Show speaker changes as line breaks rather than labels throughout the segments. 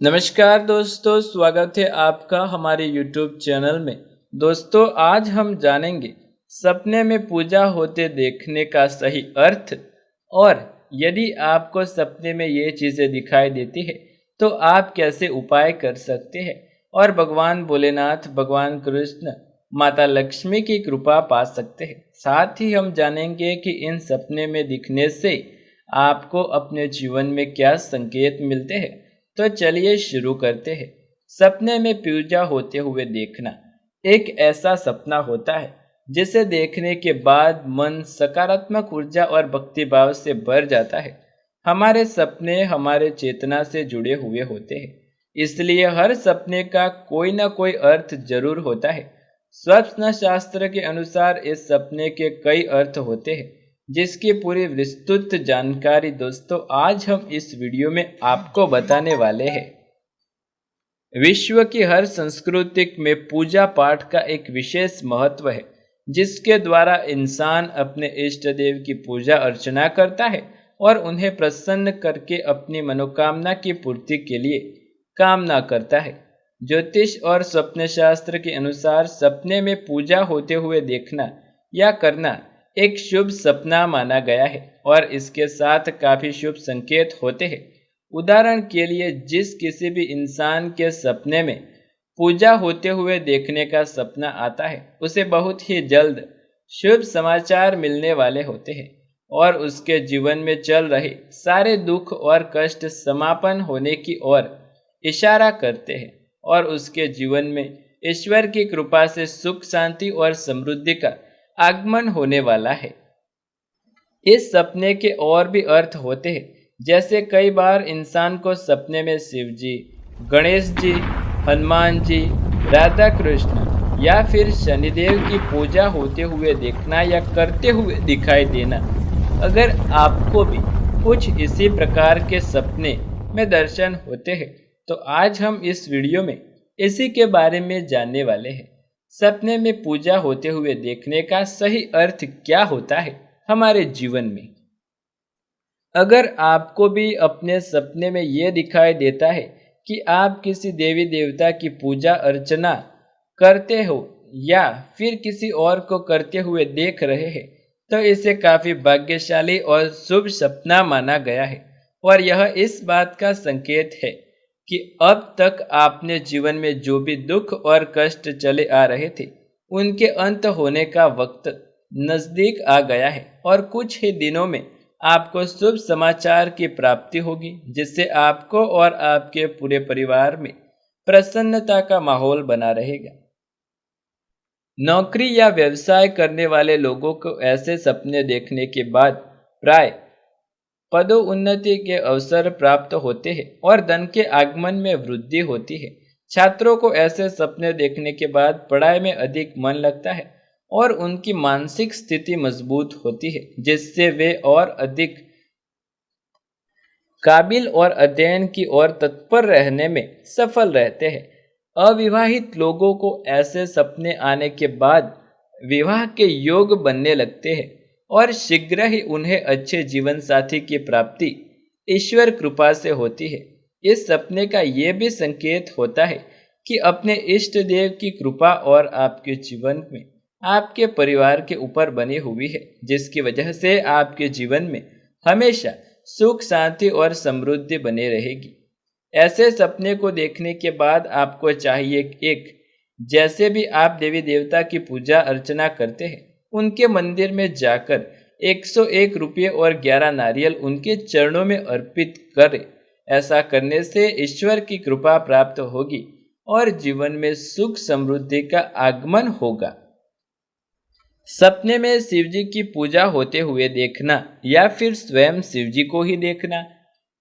नमस्कार दोस्तों, स्वागत है आपका हमारे YouTube चैनल में। दोस्तों, आज हम जानेंगे सपने में पूजा होते देखने का सही अर्थ, और यदि आपको सपने में ये चीज़ें दिखाई देती है तो आप कैसे उपाय कर सकते हैं और भगवान भोलेनाथ, भगवान कृष्ण, माता लक्ष्मी की कृपा पा सकते हैं। साथ ही हम जानेंगे कि इन सपने में दिखने से आपको अपने जीवन में क्या संकेत मिलते हैं। तो चलिए शुरू करते हैं। सपने में पूजा होते हुए देखना एक ऐसा सपना होता है जिसे देखने के बाद मन सकारात्मक ऊर्जा और भक्तिभाव से भर जाता है। हमारे सपने हमारे चेतना से जुड़े हुए होते हैं, इसलिए हर सपने का कोई ना कोई अर्थ जरूर होता है। स्वप्न शास्त्र के अनुसार इस सपने के कई अर्थ होते हैं, जिसकी पूरी विस्तृत जानकारी दोस्तों आज हम इस वीडियो में आपको बताने वाले हैं। विश्व की हर संस्कृति में पूजा पाठ का एक विशेष महत्व है, जिसके द्वारा इंसान अपने इष्ट देव की पूजा अर्चना करता है और उन्हें प्रसन्न करके अपनी मनोकामना की पूर्ति के लिए कामना करता है। ज्योतिष और स्वप्न शास्त्र के अनुसार सपने में पूजा होते हुए देखना या करना एक शुभ सपना माना गया है और इसके साथ काफी शुभ संकेत होते हैं। उदाहरण के लिए, जिस किसी भी इंसान के सपने में पूजा होते हुए देखने का सपना आता है, उसे बहुत ही जल्द शुभ समाचार मिलने वाले होते हैं और उसके जीवन में चल रहे सारे दुख और कष्ट समापन होने की ओर इशारा करते हैं और उसके जीवन में ईश्वर की कृपा से सुख, शांति और समृद्धि का आगमन होने वाला है। इस सपने के और भी अर्थ होते हैं, जैसे कई बार इंसान को सपने में शिव जी, गणेश जी, हनुमान जी, राधा कृष्ण या फिर शनिदेव की पूजा होते हुए देखना या करते हुए दिखाई देना। अगर आपको भी कुछ इसी प्रकार के सपने में दर्शन होते हैं तो आज हम इस वीडियो में इसी के बारे में जानने वाले हैं। सपने में पूजा होते हुए देखने का सही अर्थ क्या होता है हमारे जीवन में। अगर आपको भी अपने सपने में ये दिखाई देता है कि आप किसी देवी देवता की पूजा अर्चना करते हो या फिर किसी और को करते हुए देख रहे हैं, तो इसे काफी भाग्यशाली और शुभ सपना माना गया है और यह इस बात का संकेत है कि अब तक आपने जीवन में जो भी दुख और कष्ट चले आ रहे थे, उनके अंत होने का वक्त नजदीक आ गया है और कुछ ही दिनों में आपको शुभ समाचार की प्राप्ति होगी, जिससे आपको और आपके पूरे परिवार में प्रसन्नता का माहौल बना रहेगा। नौकरी या व्यवसाय करने वाले लोगों को ऐसे सपने देखने के बाद प्राय पदोन्नति के अवसर प्राप्त होते हैं और धन के आगमन में वृद्धि होती है। छात्रों को ऐसे सपने देखने के बाद पढ़ाई में अधिक मन लगता है और उनकी मानसिक स्थिति मजबूत होती है, जिससे वे और अधिक काबिल और अध्ययन की ओर तत्पर रहने में सफल रहते हैं। अविवाहित लोगों को ऐसे सपने आने के बाद विवाह के योग बनने लगते हैं और शीघ्र ही उन्हें अच्छे जीवन साथी की प्राप्ति ईश्वर कृपा से होती है। इस सपने का यह भी संकेत होता है कि अपने इष्ट देव की कृपा और आपके जीवन में आपके परिवार के ऊपर बनी हुई है, जिसकी वजह से आपके जीवन में हमेशा सुख, शांति और समृद्धि बनी रहेगी। ऐसे सपने को देखने के बाद आपको चाहिए जैसे भी आप देवी देवता की पूजा अर्चना करते हैं, उनके मंदिर में जाकर 101 रुपये और 11 नारियल उनके चरणों में अर्पित करें। ऐसा करने से ईश्वर की कृपा प्राप्त होगी और जीवन में सुख, समृद्धि का आगमन होगा। सपने में शिवजी की पूजा होते हुए देखना या फिर स्वयं शिवजी को ही देखना।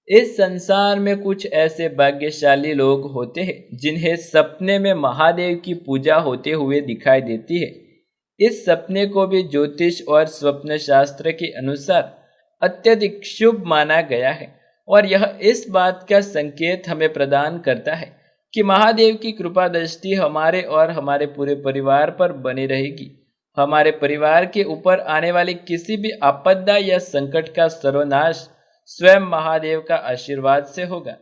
इस संसार में कुछ ऐसे भाग्यशाली लोग होते हैं जिन्हें सपने में महादेव की पूजा होते हुए दिखाई देती है। इस सपने को भी ज्योतिष और स्वप्न शास्त्र के अनुसार अत्यधिक शुभ माना गया है और यह इस बात का संकेत हमें प्रदान करता है कि महादेव की कृपा दृष्टि हमारे और हमारे पूरे परिवार पर बनी रहेगी हमारे परिवार के ऊपर आने वाली किसी भी आपदा या संकट का सर्वनाश स्वयं महादेव का आशीर्वाद से होगा।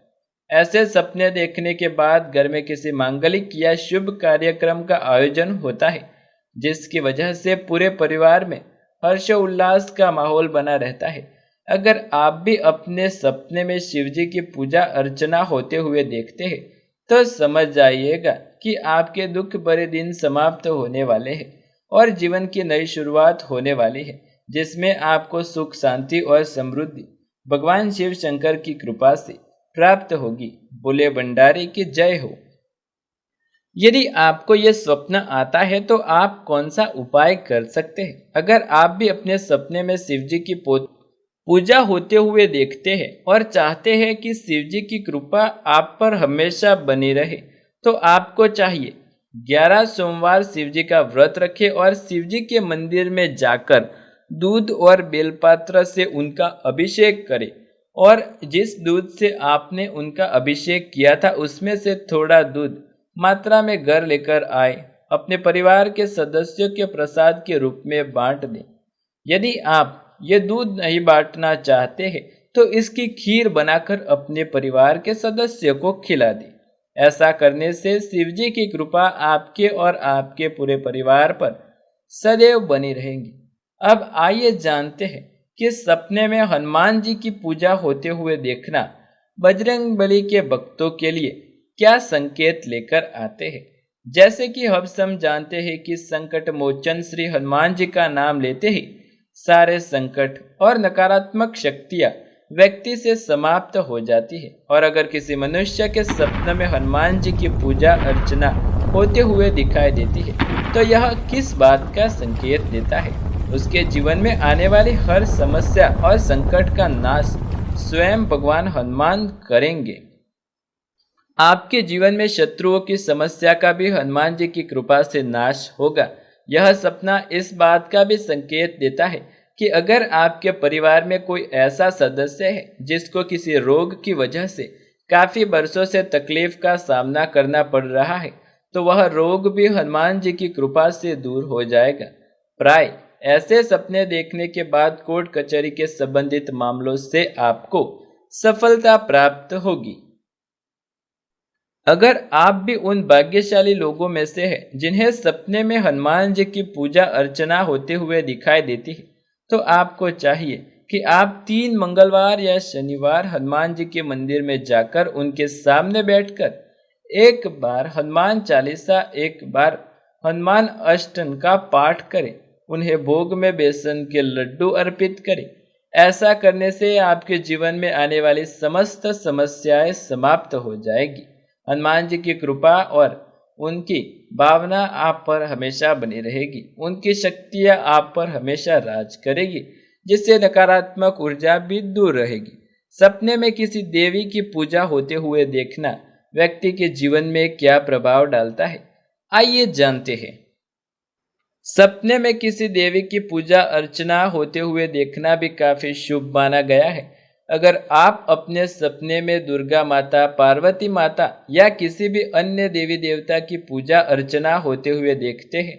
ऐसे सपने देखने के बाद घर में किसी मांगलिक या शुभ कार्यक्रम का आयोजन होता है, जिसकी वजह से पूरे परिवार में हर्षोल्लास का माहौल बना रहता है। अगर आप भी अपने सपने में शिवजी की पूजा अर्चना होते हुए देखते हैं, तो समझ जाइएगा कि आपके दुख भरे दिन समाप्त होने वाले हैं और जीवन की नई शुरुआत होने वाली है, जिसमें आपको सुख, शांति और समृद्धि भगवान शिव शंकर की कृपा से प्राप्त होगी। बोले भंडारी की जय हो। यदि आपको यह स्वप्न आता है तो आप कौन सा उपाय कर सकते हैं? अगर आप भी अपने सपने में शिवजी की पूजा होते हुए देखते हैं और चाहते हैं कि शिवजी की कृपा आप पर हमेशा बनी रहे, तो आपको चाहिए 11 सोमवार शिवजी का व्रत रखें और शिवजी के मंदिर में जाकर दूध और बेलपत्र से उनका अभिषेक करें और जिस दूध से आपने उनका अभिषेक किया था उसमें से थोड़ा दूध मात्रा में घर लेकर आए, अपने परिवार के सदस्यों के प्रसाद के रूप में बांट दें। यदि आप ये दूध नहीं बांटना चाहते हैं तो इसकी खीर बनाकर अपने परिवार के सदस्यों को खिला दें। ऐसा करने से शिवजी की कृपा आपके और आपके पूरे परिवार पर सदैव बनी रहेगी। अब आइए जानते हैं कि सपने में हनुमान जी की पूजा होते हुए देखना बजरंगबली के भक्तों के लिए क्या संकेत लेकर आते हैं। जैसे कि हम जानते हैं कि संकट मोचन श्री हनुमान जी का नाम लेते ही सारे संकट और नकारात्मक शक्तियां व्यक्ति से समाप्त हो जाती है। और अगर किसी मनुष्य के सपने में हनुमान जी की पूजा अर्चना होते हुए दिखाई देती है तो यह किस बात का संकेत देता है? उसके जीवन में आने वाली हर समस्या और संकट का नाश स्वयं भगवान हनुमान करेंगे। आपके जीवन में शत्रुओं की समस्या का भी हनुमान जी की कृपा से नाश होगा। यह सपना इस बात का भी संकेत देता है कि अगर आपके परिवार में कोई ऐसा सदस्य है जिसको किसी रोग की वजह से काफी वर्षों से तकलीफ का सामना करना पड़ रहा है, तो वह रोग भी हनुमान जी की कृपा से दूर हो जाएगा। प्राय ऐसे सपने देखने के बाद कोर्ट कचहरी के संबंधित मामलों से आपको सफलता प्राप्त होगी। अगर आप भी उन भाग्यशाली लोगों में से हैं जिन्हें सपने में हनुमान जी की पूजा अर्चना होते हुए दिखाई देती है, तो आपको चाहिए कि आप 3 मंगलवार या शनिवार हनुमान जी के मंदिर में जाकर उनके सामने बैठकर एक बार हनुमान चालीसा, एक बार हनुमान अष्टन का पाठ करें। उन्हें भोग में बेसन के लड्डू अर्पित करें। ऐसा करने से आपके जीवन में आने वाली समस्त समस्याएं समाप्त हो जाएगी। हनुमान जी की कृपा और उनकी भावना आप पर हमेशा बनी रहेगी। उनकी शक्तियाँ आप पर हमेशा राज करेगी, जिससे नकारात्मक ऊर्जा भी दूर रहेगी। सपने में किसी देवी की पूजा होते हुए देखना व्यक्ति के जीवन में क्या प्रभाव डालता है, आइए जानते हैं। सपने में किसी देवी की पूजा अर्चना होते हुए देखना भी काफी शुभ माना गया है। अगर आप अपने सपने में दुर्गा माता, पार्वती माता या किसी भी अन्य देवी देवता की पूजा अर्चना होते हुए देखते हैं,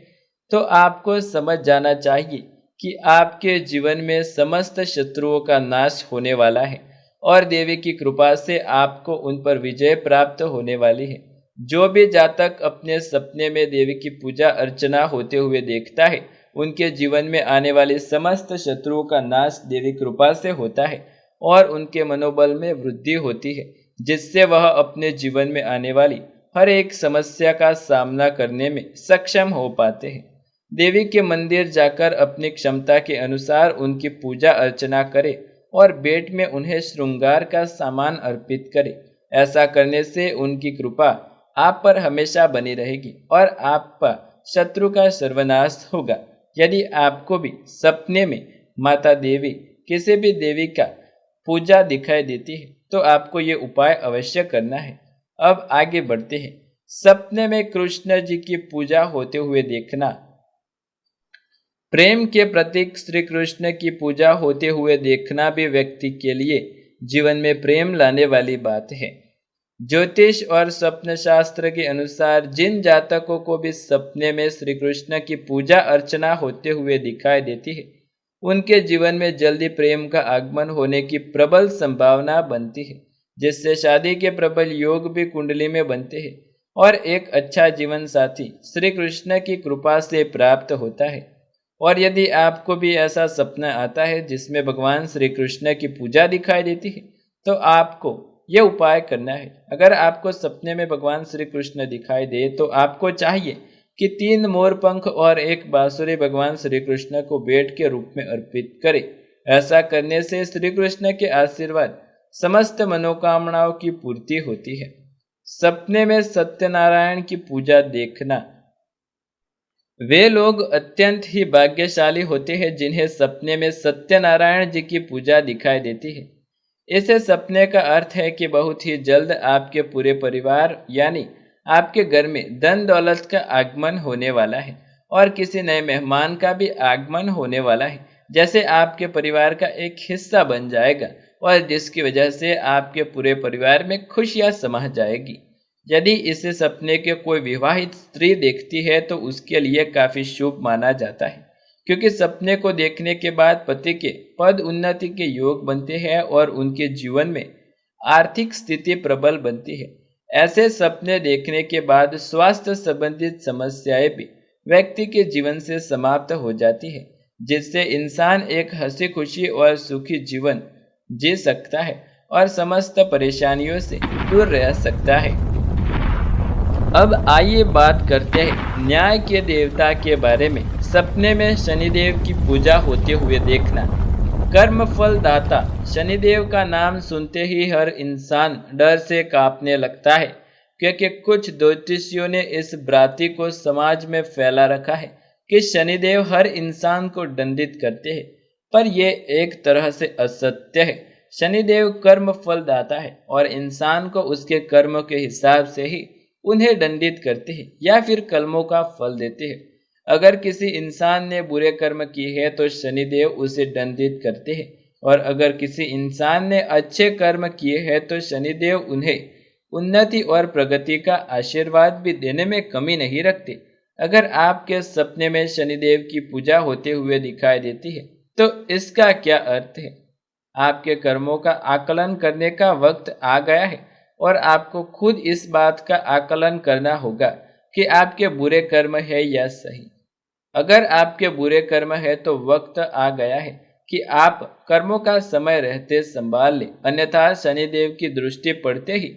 तो आपको समझ जाना चाहिए कि आपके जीवन में समस्त शत्रुओं का नाश होने वाला है और देवी की कृपा से आपको उन पर विजय प्राप्त होने वाली है। जो भी जातक अपने सपने में देवी की पूजा अर्चना होते हुए देखता है, उनके जीवन में आने वाले समस्त शत्रुओं का नाश देवी कृपा से होता है और उनके मनोबल में वृद्धि होती है, जिससे वह अपने जीवन में आने वाली हर एक समस्या का सामना करने में सक्षम हो पाते हैं। देवी के मंदिर जाकर अपनी क्षमता के अनुसार उनकी पूजा अर्चना करें और भेंट में उन्हें श्रृंगार का सामान अर्पित करें। ऐसा करने से उनकी कृपा आप पर हमेशा बनी रहेगी और आप पर शत्रु का सर्वनाश होगा। यदि आपको भी सपने में माता देवी, किसी भी देवी का पूजा दिखाई देती है, तो आपको ये उपाय अवश्य करना है। अब आगे बढ़ते हैं। सपने में कृष्ण जी की पूजा होते हुए देखना। प्रेम के प्रतीक श्री कृष्ण की पूजा होते हुए देखना भी व्यक्ति के लिए जीवन में प्रेम लाने वाली बात है। ज्योतिष और स्वप्न शास्त्र के अनुसार जिन जातकों को भी सपने में श्री कृष्ण की पूजा अर्चना होते हुए दिखाई देती है, उनके जीवन में जल्दी प्रेम का आगमन होने की प्रबल संभावना बनती है, जिससे शादी के प्रबल योग भी कुंडली में बनते हैं और एक अच्छा जीवन साथी श्री कृष्ण की कृपा से प्राप्त होता है। और यदि आपको भी ऐसा सपना आता है जिसमें भगवान श्री कृष्ण की पूजा दिखाई देती है, तो आपको यह उपाय करना है। अगर आपको सपने में भगवान श्री कृष्ण दिखाई दे तो आपको चाहिए कि 3 मोर पंख और एक बांसुरी भगवान श्री कृष्ण को भेंट के रूप में अर्पित करें। ऐसा करने से श्री कृष्ण के आशीर्वाद समस्त मनोकामनाओं की पूर्ति होती है। सपने में सत्यनारायण की पूजा देखना। वे लोग अत्यंत ही भाग्यशाली होते हैं जिन्हें सपने में सत्यनारायण जी की पूजा दिखाई देती है। इसे सपने का अर्थ है कि बहुत ही जल्द आपके पूरे परिवार यानी आपके घर में धन दौलत का आगमन होने वाला है और किसी नए मेहमान का भी आगमन होने वाला है, जैसे आपके परिवार का एक हिस्सा बन जाएगा और जिसकी वजह से आपके पूरे परिवार में खुशियां समा जाएगी। यदि इसे सपने के कोई विवाहित स्त्री देखती है तो उसके लिए काफी शुभ माना जाता है, क्योंकि सपने को देखने के बाद पति के पद उन्नति के योग बनते हैं और उनके जीवन में आर्थिक स्थिति प्रबल बनती है। ऐसे सपने देखने के बाद स्वास्थ्य संबंधित समस्याएं भी व्यक्ति के जीवन से समाप्त हो जाती है, जिससे इंसान एक हंसी खुशी और सुखी जीवन जी सकता है और समस्त परेशानियों से दूर रह सकता है। अब आइए बात करते हैं न्याय के देवता के बारे में। सपने में शनिदेव की पूजा होते हुए देखना। कर्म फल दाता शनिदेव का नाम सुनते ही हर इंसान डर से कांपने लगता है, क्योंकि कुछ ज्योतिषियों ने इस भ्रांति को समाज में फैला रखा है कि शनिदेव हर इंसान को दंडित करते हैं, पर यह एक तरह से असत्य है। शनिदेव कर्म फल दाता है और इंसान को उसके कर्म के हिसाब से ही उन्हें दंडित करते हैं या फिर कर्मों का फल देते हैं। अगर किसी इंसान ने बुरे कर्म किए हैं तो शनिदेव उसे दंडित करते हैं, और अगर किसी इंसान ने अच्छे कर्म किए हैं तो शनिदेव उन्हें उन्नति और प्रगति का आशीर्वाद भी देने में कमी नहीं रखते। अगर आपके सपने में शनिदेव की पूजा होते हुए दिखाई देती है तो इसका क्या अर्थ है? आपके कर्मों का आकलन करने का वक्त आ गया है और आपको खुद इस बात का आकलन करना होगा कि आपके बुरे कर्म है या सही। अगर आपके बुरे कर्म है तो वक्त आ गया है कि आप कर्मों का समय रहते संभाल लें, अन्यथा शनिदेव की दृष्टि पड़ते ही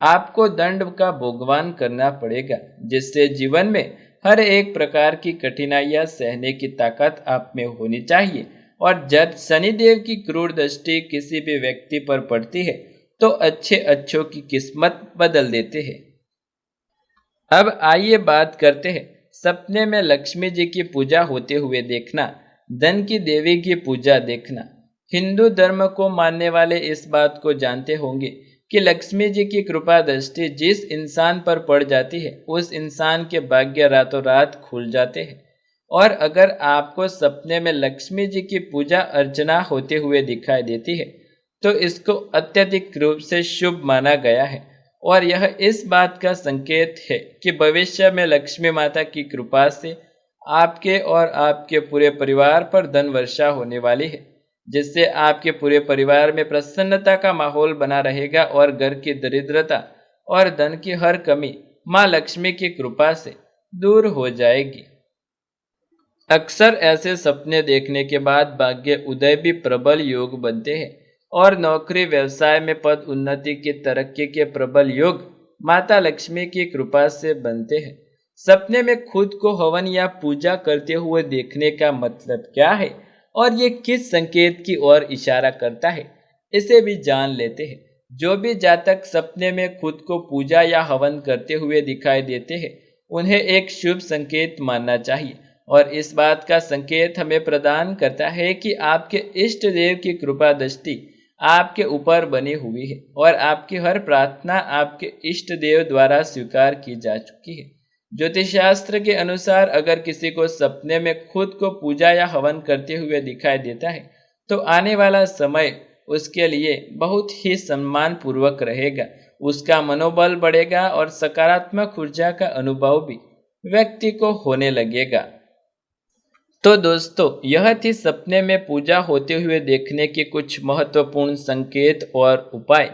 आपको दंड का भोगवान करना पड़ेगा, जिससे जीवन में हर एक प्रकार की कठिनाइयां सहने की ताकत आप में होनी चाहिए। और जब शनिदेव की क्रूर दृष्टि किसी भी व्यक्ति पर पड़ती है तो अच्छों की किस्मत बदल देते हैं। अब आइए बात करते हैं सपने में लक्ष्मी जी की पूजा होते हुए देखना। धन की देवी की पूजा देखना। हिंदू धर्म को मानने वाले इस बात को जानते होंगे कि लक्ष्मी जी की कृपा दृष्टि जिस इंसान पर पड़ जाती है उस इंसान के भाग्य रातों रात खुल जाते हैं। और अगर आपको सपने में लक्ष्मी जी की पूजा अर्चना होते हुए दिखाई देती है तो इसको अत्यधिक रूप से शुभ माना गया है, और यह इस बात का संकेत है कि भविष्य में लक्ष्मी माता की कृपा से आपके और आपके पूरे परिवार पर धन वर्षा होने वाली है, जिससे आपके पूरे परिवार में प्रसन्नता का माहौल बना रहेगा और घर की दरिद्रता और धन की हर कमी माँ लक्ष्मी की कृपा से दूर हो जाएगी। अक्सर ऐसे सपने देखने के बाद भाग्य उदय भी प्रबल योग बनते हैं और नौकरी व्यवसाय में पद उन्नति की तरक्की के प्रबल योग माता लक्ष्मी की कृपा से बनते हैं। सपने में खुद को हवन या पूजा करते हुए देखने का मतलब क्या है और ये किस संकेत की ओर इशारा करता है, इसे भी जान लेते हैं। जो भी जातक सपने में खुद को पूजा या हवन करते हुए दिखाई देते हैं उन्हें एक शुभ संकेत मानना चाहिए, और इस बात का संकेत हमें प्रदान करता है कि आपके इष्ट देव की कृपा दृष्टि आपके ऊपर बनी हुई है और आपकी हर प्रार्थना आपके इष्ट देव द्वारा स्वीकार की जा चुकी है। ज्योतिष शास्त्र के अनुसार अगर किसी को सपने में खुद को पूजा या हवन करते हुए दिखाई देता है तो आने वाला समय उसके लिए बहुत ही सम्मान पूर्वक रहेगा उसका मनोबल बढ़ेगा और सकारात्मक ऊर्जा का अनुभव भी व्यक्ति को होने लगेगा। तो दोस्तों, यह थी सपने में पूजा होते हुए देखने के कुछ महत्वपूर्ण संकेत और उपाय।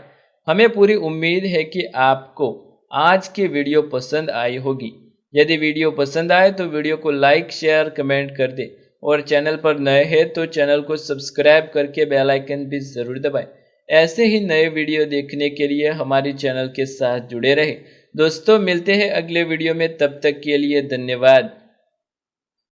हमें पूरी उम्मीद है कि आपको आज की वीडियो पसंद आई होगी। यदि वीडियो पसंद आए तो वीडियो को लाइक, शेयर, कमेंट कर दे और चैनल पर नए हैं तो चैनल को सब्सक्राइब करके बेल आइकन भी ज़रूर दबाएं। ऐसे ही नए वीडियो देखने के लिए हमारे चैनल के साथ जुड़े रहें। दोस्तों, मिलते हैं अगले वीडियो में, तब तक के लिए धन्यवाद।